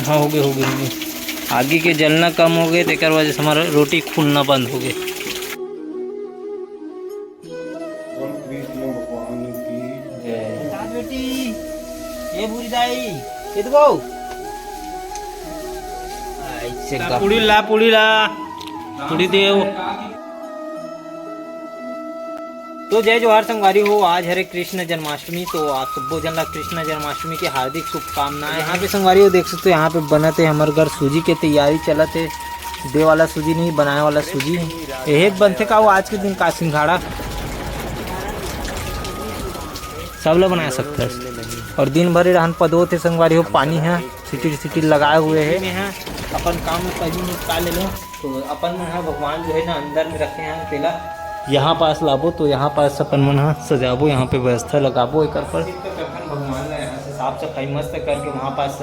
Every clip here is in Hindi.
हाँ हो गए। आगे के जलना कम हो गए, तेकर वजह से हमारा रोटी खुलना बंद हो गए। बेटी ये बुरी दाई कितको पुड़ी ला पुड़ी देव। तो जय जोहार संगवारी हो, आज हरे कृष्ण जन्माष्टमी। तो आप सब जन ला कृष्ण जन्माष्टमी की हार्दिक शुभकामनाएं। यहाँ पे संगवारी हो देख सकते हो, यहाँ पे बनते हमारे घर सूजी के तैयारी चलत है। दे वाला सूजी नहीं, बनाए वाला सूजी यही बनते का वो आज के दिन का सिंघाड़ा सब लोग बना सकते हैं। और दिन भर रहन पदो थे संगवारी हो, पानी है सिटी लगाए हुए है। अपन काम में पहले निपटा ले लो। तो अपन है भगवान जो है ना अंदर में रखे हैं, पहला यहाँ पास लाबो तो यहाँ पास अपन मन सजाबो, यहाँ पे व्यवस्था लगाबो एक पर भगवान ने यहाँ से साफ सफाई मस्त करके वहाँ पास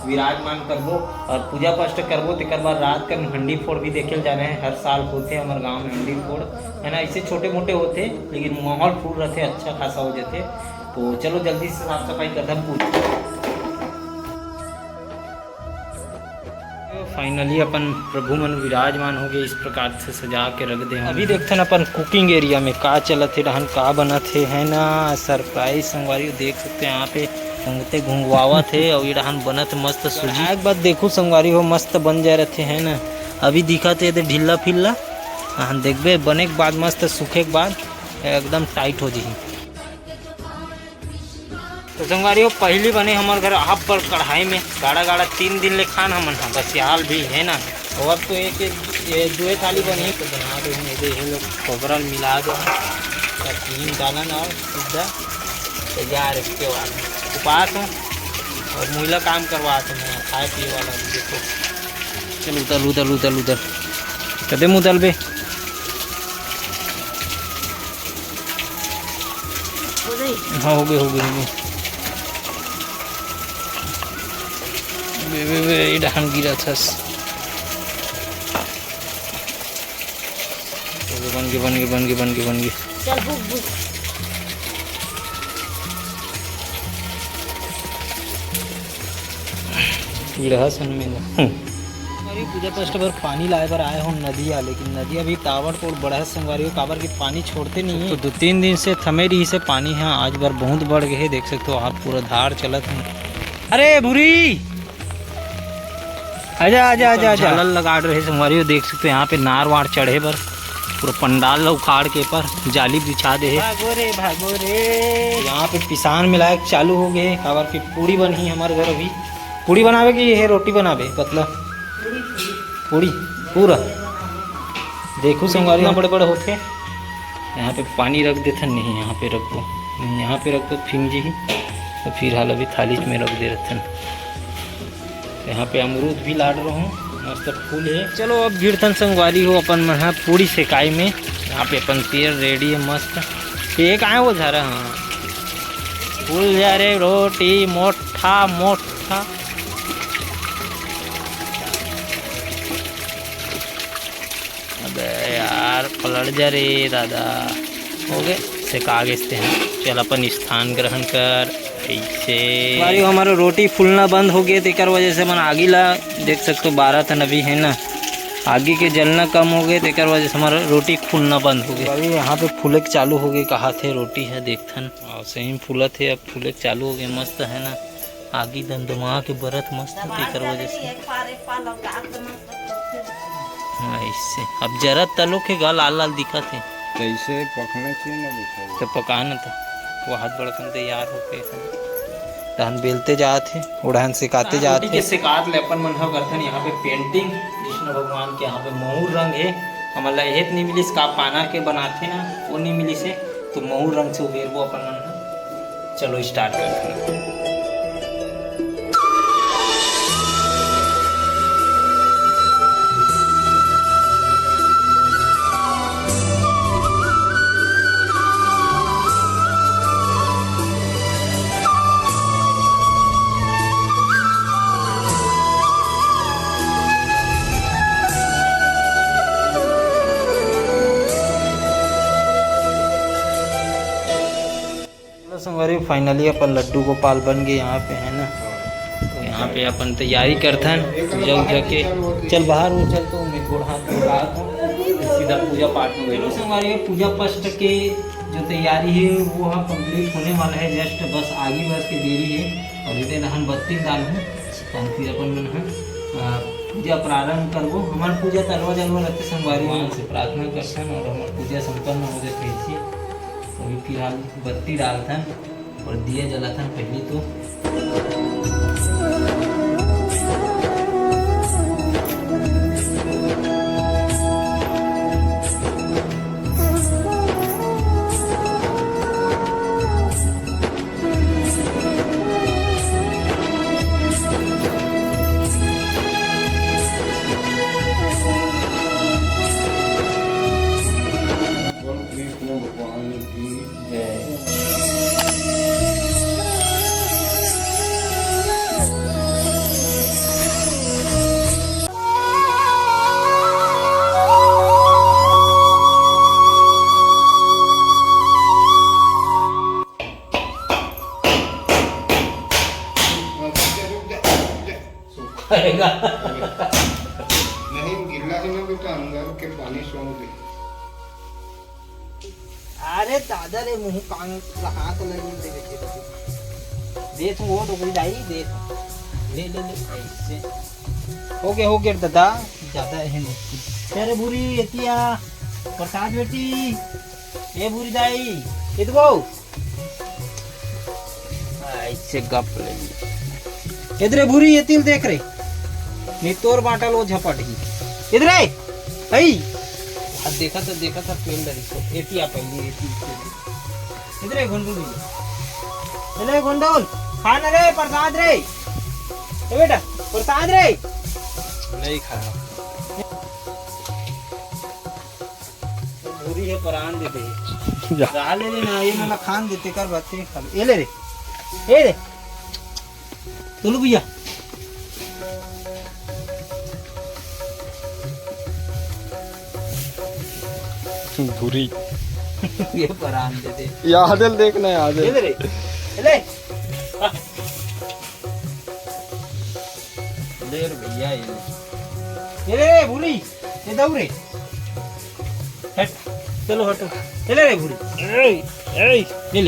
विराजमान करबो और पूजा पाठ करबो। तेकर बाद रात का हंडी फोड़ भी देखे जाने हैं, हर साल होते हमारे गांव में हंडी फोड़ है ना। ऐसे छोटे मोटे होते लेकिन माहौल फूल रहते, अच्छा खासा हो जाते। तो चलो जल्दी से साफ सफाई कर दम पूजा। फाइनली अपन प्रभु मन विराजमान हो गए, इस प्रकार से सजा के रख दे। अभी देखते हैं अपन कुकिंग एरिया में का चलत है, रहन का बना थे है ना। सरप्राइज संगवारी देख सकते हैं, यहाँ पे घूंगते घुंगवावा थे और ये रहन बनत मस्त सूजी। एक बात देखो संगवारी हो, मस्त बन जा रहे थे है ना। अभी दिखा थे ढीला फिल्ला, हाँ देखबे बने के बाद मस्त सूखे के बाद एकदम टाइट हो जाए। तो संगवारी हो पहली बने हमारे घर आप पर कढ़ाई में गाढ़ा 3 दिन ले खान हमन बस याल भी है ना। और तो एक दो थाली बनी तो बना दो ये लोग खोबरल मिला दो, तीन डालन और सीधा तैयार। इसके बाद उपास हूँ और मुहला काम करवाते हैं खाए पिए वाला। देखो चल उधर कदम उधर बे हाँ हो गए। डहान गिरा था बन गए। चल बुक पूजा पाठ पर पानी लाए पर आए हो नदिया, लेकिन नदिया भी ताबड़तोड़ बड़ा है संगवारी हो, काबर के पानी छोड़ते नहीं है। तो 2-3 दिन से थमे रही से पानी है, आज बार बहुत बढ़ गए देख सकते हो आप, पूरा धार चलत है। अरे भूरी आजा झालर लगा रहे संगवारी हो देख सकते हो, यहाँ पे नार वार चढ़े पर पूरा पंडाल उखाड़ के पर जाली बिछा दे। भागो रे यहाँ पे पिसान मिलाए चालू हो गए, काबर की पूड़ी बनी हमारे घर। अभी पूड़ी बनावे की है रोटी बनावे पतला पूड़ी पूरा देखो संगवारी बड़े होते। यहाँ पे पानी रख देते नहीं, यहाँ पे रख दो फिंग जी तो फिर हाल अभी थाली में रख दे रहते। यहाँ पे अमरूद भी लाड़ रहा हूँ, मस्त फूल है। चलो अब गिरथन संगवारी हो अपन महा पूरी सेकाई में। यहाँ पे अपन तेल रेडी है मस्त। एक आए वो जा रहा हाँ फूल जा रहे रोटी मोटा अबे यार पलट जा रे दादा। हो गए सेका गेसते हैं। चल अपन स्थान ग्रहण कर ऐसे हमारा रोटी फूलना बंद हो गया, तेकर वजह से मन आगे ला देख सकते हो 12 तन अभी है ना। आगे के जलना कम हो गए, तेकर वजह से हमारा रोटी फूलना बंद हो गया। अभी यहाँ पे फूले चालू हो गए, कहा थे रोटी है देखथन और सही में फूला थे, अब फूले चालू हो गए मस्त है ना। आगे दमदमा के बरत मस्त तेकर वजह से ऐसे अब जरा तलो के गा लाल दिखा थे कैसे पकने चाहिए तो पकाना था। वो हाथ बड़कन तैयार होके धान बेलते जाते उड़ान सिखाते जाते सिखात ले अपन मन हो करथन। यहाँ पे पेंटिंग कृष्ण भगवान के यहाँ पे महूर रंग है हमारा हेत नहीं मिली का पाना के बनाते ना वो नहीं मिली से, तो महूर रंग से उबेरबो अपन मन। चलो स्टार्ट करते हैं। संगवारी फाइनली अपन लड्डू गोपाल बन गए यहाँ पे है ना। तो यहाँ पे अपन तैयारी करथन पूजा उजा के। चल बाहर वो चल तो मैं गोड़ हाथ धोला सीधा पूजा पाठ में गए। हमारे पूजा पाठ के जो तैयारी है वो हाँ कंप्लीट होने वाला है। जस्ट बस आगे बस की देरी है और इधर नहन बत्ती डाल हूँ तो फिर अपन मन पूजा प्रारंभ करबो। हमार पूजा तलवा जलवा रहते संगवारी मन से प्रार्थना करथन और हमार पूजा संपन्न हो जाए कैसे। अभी फिलहाल बत्ती डालथन और दिया जलाथन पहले तो। कृष्ण भगवान की करेगा नहीं गिल्ला है ना बेटा, अंदर के पानी सोंग दे। अरे दादा रे मुंह कान हाथ लगी दे तू वो डोगरी डाई दे ले ले ले ऐसे हो गया दादा ज्यादा है नहीं। तेरे बुरी एतिया प्रसाद बेटी ये बुरी दाई ये तो गो ऐसे गप लगी इधर बुरी ये तिल देख रे नी तोर बाटल वो झपट ही इधर आई अब देखा था पेन डरी को एटी आ पहली एटी इधर गुंडोल ले गुंडोल खाना रे प्रसाद रे ए बेटा प्रसाद रे नहीं खाया पूरी है प्राण दे दे जा ले ना ये ना खान देते कर बातें खा ये ले रे चलो भैया धुरी ये परान दे दे यादल देखना यादल ले रे ले ले भैया ये ले भूरी ये दौरे हट चलो हटो ले भूरी ए ले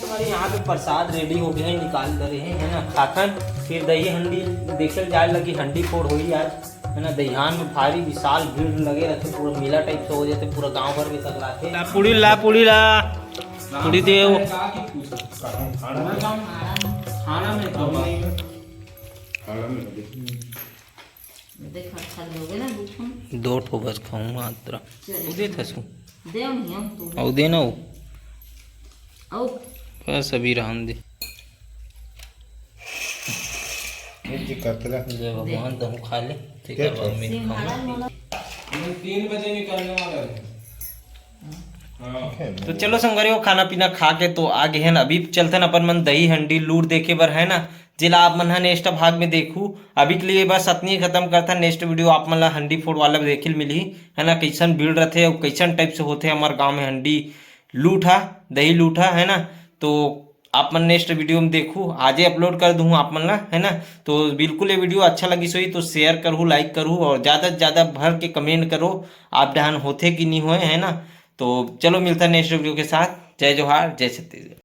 हमारे यहाँ पे प्रसाद रेडी हो गया है निकाल दे रहे हैं है ना खाखन। फिर दही हंडी देखल जाए लगी हंडी फोड़ हुई आज है ना। दहियान में भारी विशाल भीड़ लगे रहते पूरा मेला टाइप से हो जाते पूरा गांव भर में सकलाते ला पूड़ी दे खाना में दो ठो बस खाऊं मात्र दे थसू और देना हो बस अभी रहन दे जय भगवान तुम खा ले ठीक है 3 बजे निकलने वाला है। तो चलो संगरियों खाना पीना खा के तो आगे है ना अभी चलते ना अपन मन दही हंडी लूट देखे बर है ना जिला आप मन नेक्स्ट भाग में देखू। अभी के लिए बस इतनी खत्म करता नेक्स्ट वीडियो आप मन हंडी फोड़ वाला देखे मिली है ना कैसन भीड़ रहते और कैसन टाइप से होते हमारे गाँव में हंडी लूठा दही लूठा है ना। तो आप मन नेक्स्ट वीडियो में देखू आज ही अपलोड कर दूँ आप मन ला है ना। तो बिल्कुल ये वीडियो अच्छा लगी सोई तो शेयर करूँ लाइक करूँ और ज़्यादा से ज़्यादा भर के कमेंट करो आप ध्यान होते कि नहीं होए है ना। तो चलो मिलता है नेक्स्ट वीडियो के साथ। जय जोहार जय छत्तीसगढ़।